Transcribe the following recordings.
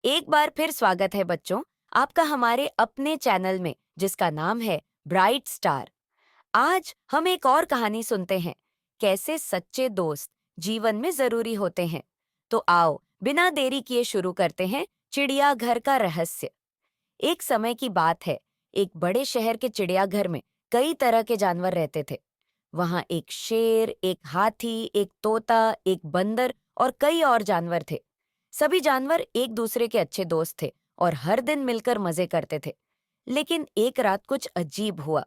एक बार फिर स्वागत है बच्चों, आपका हमारे अपने चैनल में जिसका नाम है ब्राइट स्टार। आज हम एक और कहानी सुनते हैं, कैसे सच्चे दोस्त जीवन में जरूरी होते हैं। तो आओ बिना देरी किए शुरू करते हैं चिड़ियाघर का रहस्य। एक समय की बात है, एक बड़े शहर के चिड़ियाघर में कई तरह के जानवर रहते थे। वहां एक शेर, एक हाथी, एक तोता, एक बंदर और कई और जानवर थे। सभी जानवर एक दूसरे के अच्छे दोस्त थे और हर दिन मिलकर मजे करते थे। लेकिन एक रात कुछ अजीब हुआ।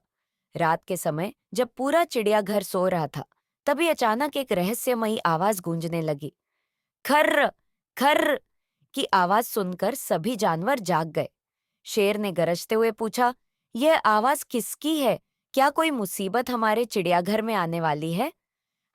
रात के समय जब पूरा चिड़ियाघर सो रहा था, तभी अचानक एक रहस्यमयी आवाज गूंजने लगी। खर्र खर्र की आवाज सुनकर सभी जानवर जाग गए। शेर ने गरजते हुए पूछा, यह आवाज किसकी है? क्या कोई मुसीबत हमारे चिड़ियाघर में आने वाली है?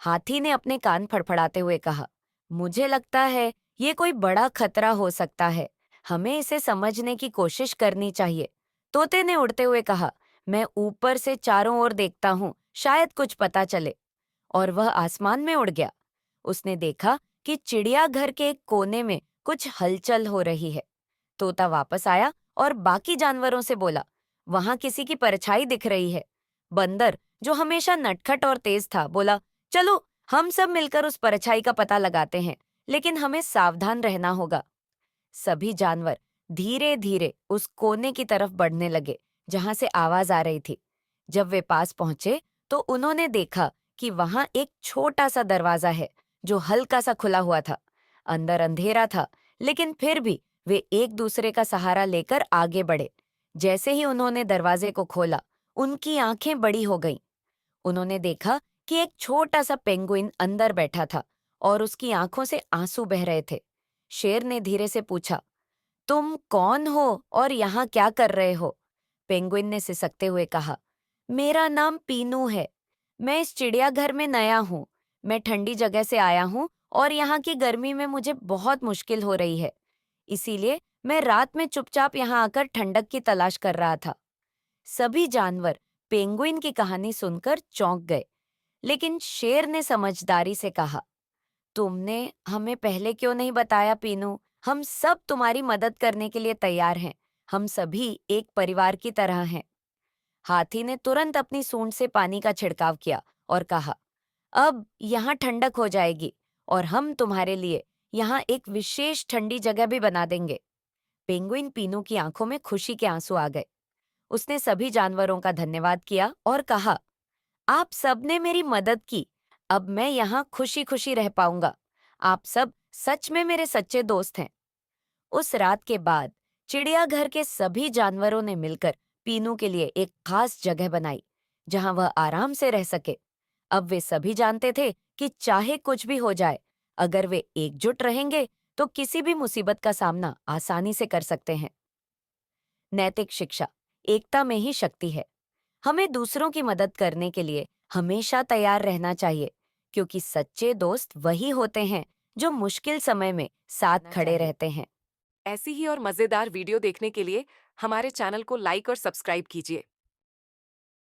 हाथी ने अपने कान फड़फड़ाते हुए कहा, मुझे लगता है ये कोई बड़ा खतरा हो सकता है। हमें इसे समझने की कोशिश करनी चाहिए। तोते ने उड़ते हुए कहा, मैं ऊपर से चारों ओर देखता हूँ, शायद कुछ पता चले। और वह आसमान में उड़ गया। उसने देखा कि चिड़ियाघर के एक कोने में कुछ हलचल हो रही है। तोता वापस आया और बाकी जानवरों से बोला, वहां किसी की परछाई दिख रही है। बंदर, जो हमेशा नटखट और तेज था, बोला, चलो हम सब मिलकर उस परछाई का पता लगाते हैं, लेकिन हमें सावधान रहना होगा। सभी जानवर धीरे धीरे उस कोने की तरफ बढ़ने लगे जहां से आवाज आ रही थी। जब वे पास पहुंचे तो उन्होंने देखा कि वहां एक छोटा सा दरवाजा है जो हल्का सा खुला हुआ था। अंदर अंधेरा था, लेकिन फिर भी वे एक दूसरे का सहारा लेकर आगे बढ़े। जैसे ही उन्होंने दरवाजे को खोला, उनकी आंखें बड़ी हो गईं। उन्होंने देखा कि एक छोटा सा पेंगुइन अंदर बैठा था और उसकी आंखों से आंसू बह रहे थे। शेर ने धीरे से पूछा, तुम कौन हो और यहाँ क्या कर रहे हो? पेंगुइन ने सिसकते हुए कहा, मेरा नाम पीनू है। मैं इस चिड़ियाघर में नया हूँ। मैं ठंडी जगह से आया हूँ और यहाँ की गर्मी में मुझे बहुत मुश्किल हो रही है। इसीलिए मैं रात में चुपचाप यहाँ आकर ठंडक की तलाश कर रहा था। सभी जानवर पेंगुइन की कहानी सुनकर चौंक गए, लेकिन शेर ने समझदारी से कहा, तुमने हमें पहले क्यों नहीं बताया पीनू? हम सब तुम्हारी मदद करने के लिए तैयार हैं। हम सभी एक परिवार की तरह हैं। हाथी ने तुरंत अपनी सूंड से पानी का छिड़काव किया और कहा, अब यहाँ ठंडक हो जाएगी और हम तुम्हारे लिए यहाँ एक विशेष ठंडी जगह भी बना देंगे। पेंगुइन पीनू की आंखों में खुशी के आंसू आ गए। उसने सभी जानवरों का धन्यवाद किया और कहा, आप सबने मेरी मदद की। अब मैं यहाँ खुशी खुशी रह पाऊंगा। आप सब सच में मेरे सच्चे दोस्त हैं। उस रात के बाद चिड़ियाघर के सभी जानवरों ने मिलकर पीनू के लिए एक खास जगह बनाई, जहां वह आराम से रह सके। अब वे सभी जानते थे कि चाहे कुछ भी हो जाए, अगर वे एकजुट रहेंगे तो किसी भी मुसीबत का सामना आसानी से कर सकते हैं। नैतिक शिक्षा, एकता में ही शक्ति है। हमें दूसरों की मदद करने के लिए हमेशा तैयार रहना चाहिए, क्योंकि सच्चे दोस्त वही होते हैं जो मुश्किल समय में साथ खड़े रहते हैं। ऐसी ही और मजेदार वीडियो देखने के लिए हमारे चैनल को लाइक और सब्सक्राइब कीजिए।